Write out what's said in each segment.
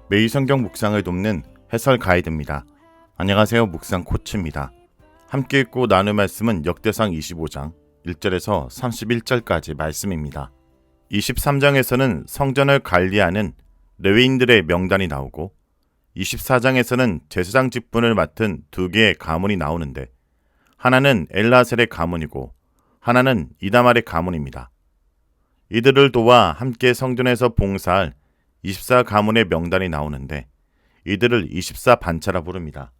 매일 성경 묵상을 돕는 해설 가이드입니다. 안녕하세요. 묵상 코치입니다. 함께 읽고 나눌 말씀은 역대상 25장 1절에서 31절까지 말씀입니다. 23장에서는 성전을 관리하는 레위인들의 명단이 나오고 24장에서는 제사장 직분을 맡은 두 개의 가문이 나오는데 하나는 엘라셀의 가문이고 하나는 이다말의 가문입니다. 이들을 도와 함께 성전에서 봉사할 24가문의 명단이 나오는데 이들을 24반차라 부릅니다.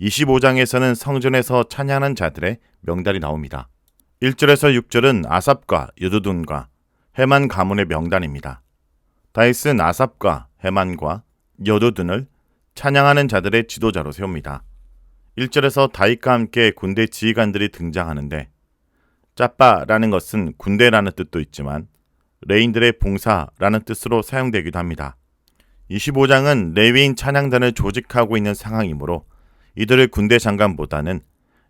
25장에서는 성전에서 찬양하는 자들의 명단이 나옵니다. 1절에서 6절은 아삽과 여두둔과 헤만 가문의 명단입니다. 다윗은 아삽과 헤만과 여두둔을 찬양하는 자들의 지도자로 세웁니다. 1절에서 다윗과 함께 군대 지휘관들이 등장하는데 짜빠라는 것은 군대라는 뜻도 있지만 레인들의 봉사라는 뜻으로 사용되기도 합니다. 25장은 레위인 찬양단을 조직하고 있는 상황이므로 이들을 군대 장관보다는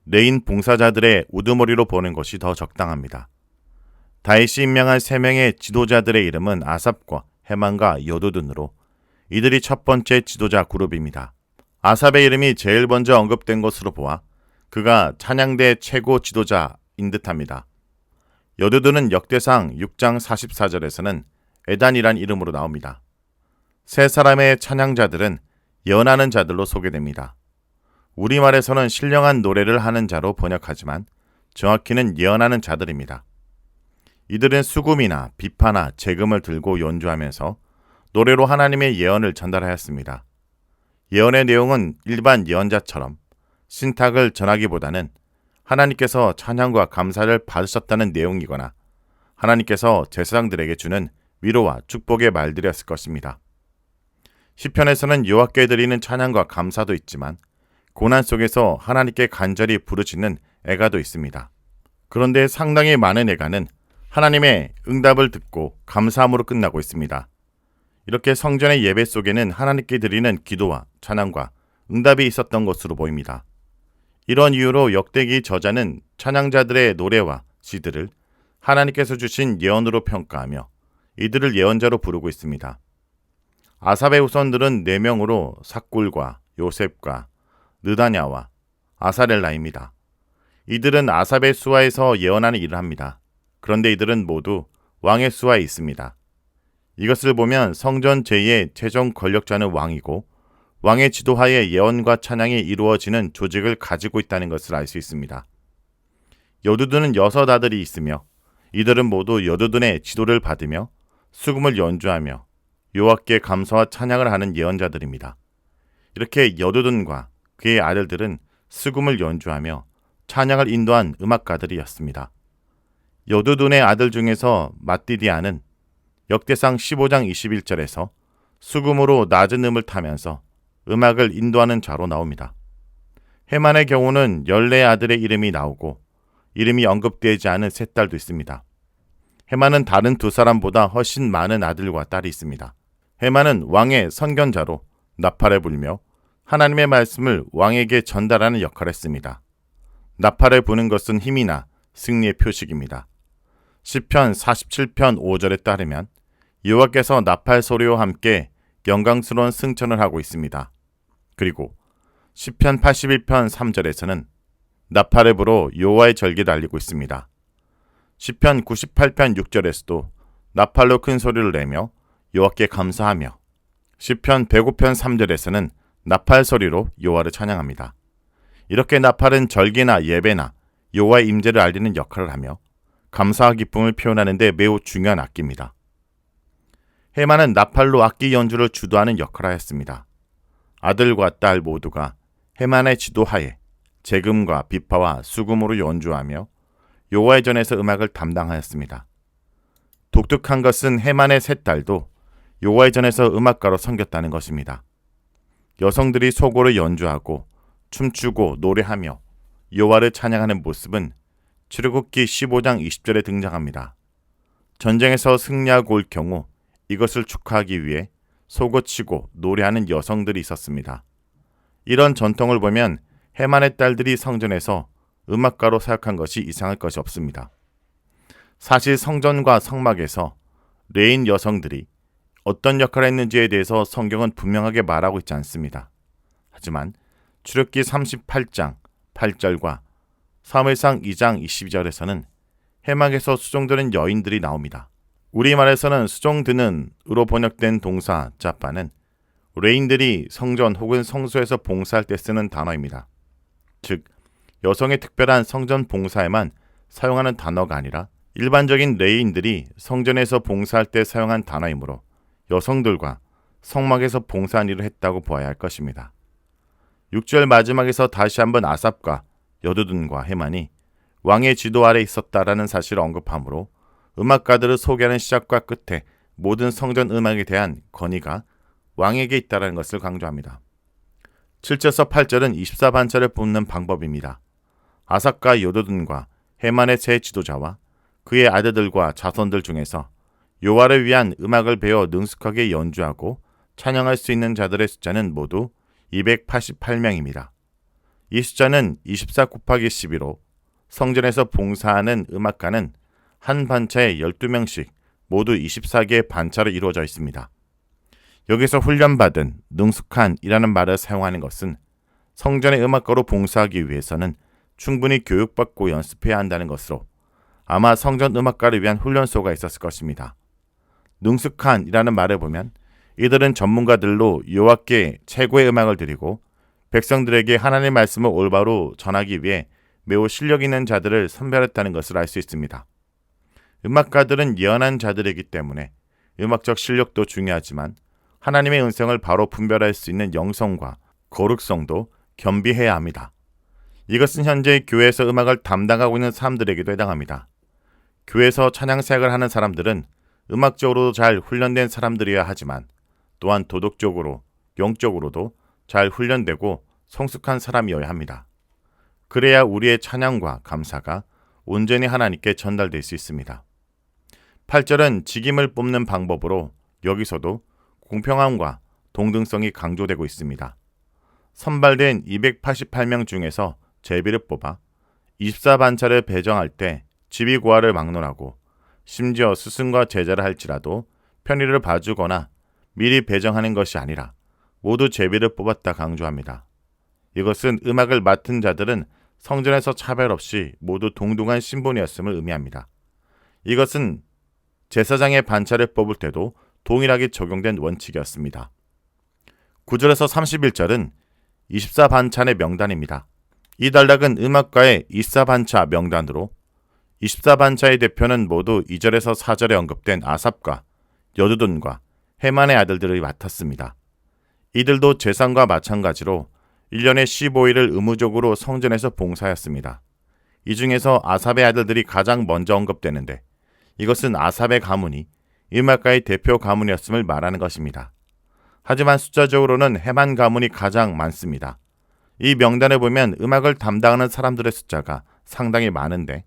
레인 봉사자들의 우두머리로 보는 것이 더 적당합니다. 다윗이 임명한 3명의 지도자들의 이름은 아삽과 헤만과 여두둔으로 이들이 첫 번째 지도자 그룹입니다. 아삽의 이름이 제일 먼저 언급된 것으로 보아 그가 찬양대 최고 지도자인 듯합니다. 여두둔은 역대상 6장 44절에서는 에단이란 이름으로 나옵니다. 세 사람의 찬양자들은 예언하는 자들로 소개됩니다. 우리말에서는 신령한 노래를 하는 자로 번역하지만 정확히는 예언하는 자들입니다. 이들은 수금이나 비파나 재금을 들고 연주하면서 노래로 하나님의 예언을 전달하였습니다. 예언의 내용은 일반 예언자처럼 신탁을 전하기보다는 하나님께서 찬양과 감사를 받으셨다는 내용이거나 하나님께서 제사장들에게 주는 위로와 축복의 말들이었을 것입니다. 시편에서는 여호와께 드리는 찬양과 감사도 있지만 고난 속에서 하나님께 간절히 부르짖는 애가도 있습니다. 그런데 상당히 많은 애가는 하나님의 응답을 듣고 감사함으로 끝나고 있습니다. 이렇게 성전의 예배 속에는 하나님께 드리는 기도와 찬양과 응답이 있었던 것으로 보입니다. 이런 이유로 역대기 저자는 찬양자들의 노래와 시들을 하나님께서 주신 예언으로 평가하며 이들을 예언자로 부르고 있습니다. 아삽의 후손들은 4명으로 삭굴과 요셉과 느다냐와 아사렐라입니다. 이들은 아삽의 수하에서 예언하는 일을 합니다. 그런데 이들은 모두 왕의 수하에 있습니다. 이것을 보면 성전 제2의 최종 권력자는 왕이고 왕의 지도하에 예언과 찬양이 이루어지는 조직을 가지고 있다는 것을 알 수 있습니다. 여두둔은 6 아들이 있으며 이들은 모두 여두둔의 지도를 받으며 수금을 연주하며 여호와께 감사와 찬양을 하는 예언자들입니다. 이렇게 여두둔과 그의 아들들은 수금을 연주하며 찬양을 인도한 음악가들이었습니다. 여두둔의 아들 중에서 마띠디아는 역대상 15장 21절에서 수금으로 낮은 음을 타면서 음악을 인도하는 자로 나옵니다. 헤만의 경우는 14아들의 이름이 나오고 이름이 언급되지 않은 3딸도 있습니다. 헤만은 다른 2사람보다 훨씬 많은 아들과 딸이 있습니다. 헤만은 왕의 선견자로 나팔을 불며 하나님의 말씀을 왕에게 전달하는 역할을 했습니다. 나팔을 부는 것은 힘이나 승리의 표식입니다. 시편 47편 5절에 따르면 여호와께서 나팔 소리와 함께 영광스러운 승천을 하고 있습니다. 그리고 시편 81편 3절에서는 나팔을 불어 여호와의 절기를 알리고 있습니다. 시편 98편 6절에서도 나팔로 큰 소리를 내며 여호와께 감사하며 시편 105편 3절에서는 나팔 소리로 여호와를 찬양합니다. 이렇게 나팔은 절기나 예배나 여호와의 임재를 알리는 역할을 하며 감사와 기쁨을 표현하는 데 매우 중요한 악기입니다. 헤만은 나팔로 악기 연주를 주도하는 역할을 하였습니다. 아들과 딸 모두가 헤만의 지도하에 재금과 비파와 수금으로 연주하며 여호와의 전에서 음악을 담당하였습니다. 독특한 것은 헤만의 3딸도 여호와의 전에서 음악가로 섬겼다는 것입니다. 여성들이 소고를 연주하고 춤추고 노래하며 여호와를 찬양하는 모습은 출애굽기 15장 20절에 등장합니다. 전쟁에서 승리하고 올 경우 이것을 축하하기 위해 소고치고 노래하는 여성들이 있었습니다. 이런 전통을 보면 헤만의 딸들이 성전에서 음악가로 사역한 것이 이상할 것이 없습니다. 사실 성전과 성막에서 레인 여성들이 어떤 역할을 했는지에 대해서 성경은 분명하게 말하고 있지 않습니다. 하지만 출애굽기 38장 8절과 사무엘상 2장 22절에서는 해막에서 수종드는 여인들이 나옵니다. 우리말에서는 수종드는으로 번역된 동사 자빠는 레인들이 성전 혹은 성소에서 봉사할 때 쓰는 단어입니다. 즉, 여성의 특별한 성전 봉사에만 사용하는 단어가 아니라 일반적인 레인들이 성전에서 봉사할 때 사용한 단어이므로 여성들과 성막에서 봉사한 일을 했다고 보아야 할 것입니다. 6절 마지막에서 다시 한번 아삽과 여두둔과 헤만이 왕의 지도 아래 있었다라는 사실을 언급하므로 음악가들을 소개하는 시작과 끝에 모든 성전 음악에 대한 권위가 왕에게 있다는 것을 강조합니다. 7절에서 8절은 24반차를 뽑는 방법입니다. 아삽과 여두둔과 헤만의 세 지도자와 그의 아들들과 자손들 중에서 여호와를 위한 음악을 배워 능숙하게 연주하고 찬양할 수 있는 자들의 숫자는 모두 288명입니다. 이 숫자는 24 곱하기 12로 성전에서 봉사하는 음악가는 한 반차에 12명씩 모두 24개의 반차로 이루어져 있습니다. 여기서 훈련받은 능숙한이라는 말을 사용하는 것은 성전의 음악가로 봉사하기 위해서는 충분히 교육받고 연습해야 한다는 것으로 아마 성전 음악가를 위한 훈련소가 있었을 것입니다. 능숙한이라는 말을 보면 이들은 전문가들로 여호와께 최고의 음악을 드리고 백성들에게 하나님의 말씀을 올바로 전하기 위해 매우 실력 있는 자들을 선별했다는 것을 알 수 있습니다. 음악가들은 예언한 자들이기 때문에 음악적 실력도 중요하지만 하나님의 음성을 바로 분별할 수 있는 영성과 거룩성도 겸비해야 합니다. 이것은 현재 교회에서 음악을 담당하고 있는 사람들에게도 해당합니다. 교회에서 찬양 사역을 하는 사람들은 음악적으로도 잘 훈련된 사람들이어야 하지만 또한 도덕적으로, 영적으로도 잘 훈련되고 성숙한 사람이어야 합니다. 그래야 우리의 찬양과 감사가 온전히 하나님께 전달될 수 있습니다. 8절은 직임을 뽑는 방법으로 여기서도 공평함과 동등성이 강조되고 있습니다. 선발된 288명 중에서 제비를 뽑아 24반차를 배정할 때 지비고하를 막론하고 심지어 스승과 제자를 할지라도 편의를 봐주거나 미리 배정하는 것이 아니라 모두 제비를 뽑았다 강조합니다. 이것은 음악을 맡은 자들은 성전에서 차별 없이 모두 동등한 신분이었음을 의미합니다. 이것은 제사장의 반차를 뽑을 때도 동일하게 적용된 원칙이었습니다. 9절에서 31절은 24반찬의 명단입니다. 이 단락은 음악가의 24반차 명단으로 24반차의 대표는 모두 2절에서 4절에 언급된 아삽과 여두둔과 헤만의 아들들을 맡았습니다. 이들도 제사장과 마찬가지로 1년에 15일을 의무적으로 성전에서 봉사했습니다. 이 중에서 아삽의 아들들이 가장 먼저 언급되는데 이것은 아삽의 가문이 음악가의 대표 가문이었음을 말하는 것입니다. 하지만 숫자적으로는 헤만 가문이 가장 많습니다. 이 명단을 보면 음악을 담당하는 사람들의 숫자가 상당히 많은데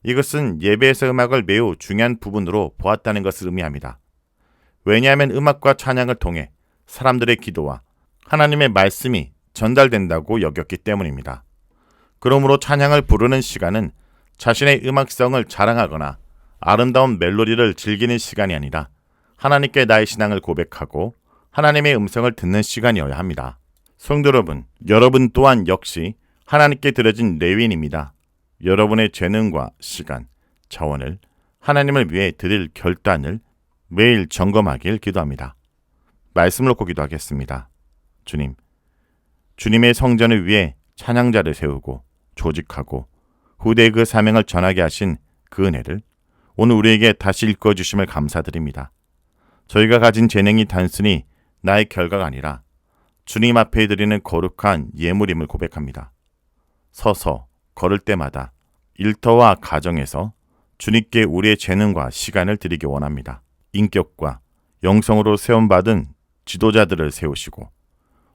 이것은 예배에서 음악을 매우 중요한 부분으로 보았다는 것을 의미합니다. 왜냐하면 음악과 찬양을 통해 사람들의 기도와 하나님의 말씀이 전달된다고 여겼기 때문입니다. 그러므로 찬양을 부르는 시간은 자신의 음악성을 자랑하거나 아름다운 멜로디를 즐기는 시간이 아니라 하나님께 나의 신앙을 고백하고 하나님의 음성을 듣는 시간이어야 합니다. 성도 여러분 또한 역시 하나님께 드려진 레위인입니다. 여러분의 재능과 시간, 자원을 하나님을 위해 드릴 결단을 매일 점검하길 기도합니다. 말씀을 놓고 기도하겠습니다. 주님, 주님의 성전을 위해 찬양자를 세우고 조직하고 후대의 그 사명을 전하게 하신 그 은혜를 오늘 우리에게 다시 읽어주심을 감사드립니다. 저희가 가진 재능이 단순히 나의 결과가 아니라 주님 앞에 드리는 거룩한 예물임을 고백합니다. 서서 걸을 때마다 일터와 가정에서 주님께 우리의 재능과 시간을 드리기 원합니다. 인격과 영성으로 세움받은 지도자들을 세우시고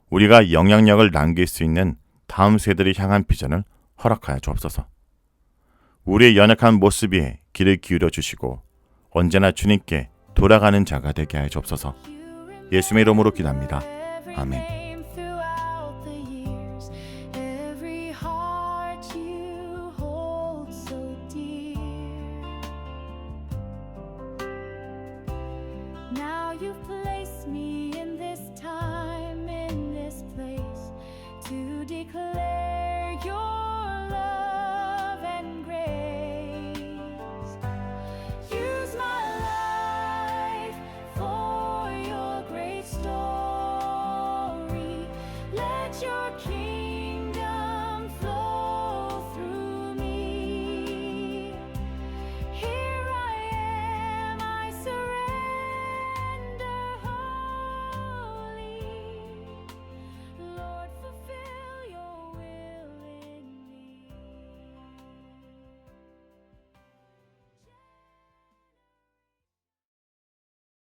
우리가 영향력을 남길 수 있는 다음 세대를 향한 비전을 허락하여 주옵소서. 우리의 연약한 모습 위에 귀를 기울여 주시고 언제나 주님께 돌아가는 자가 되게 하여 주옵소서. 예수의 이름으로 기도합니다. 아멘.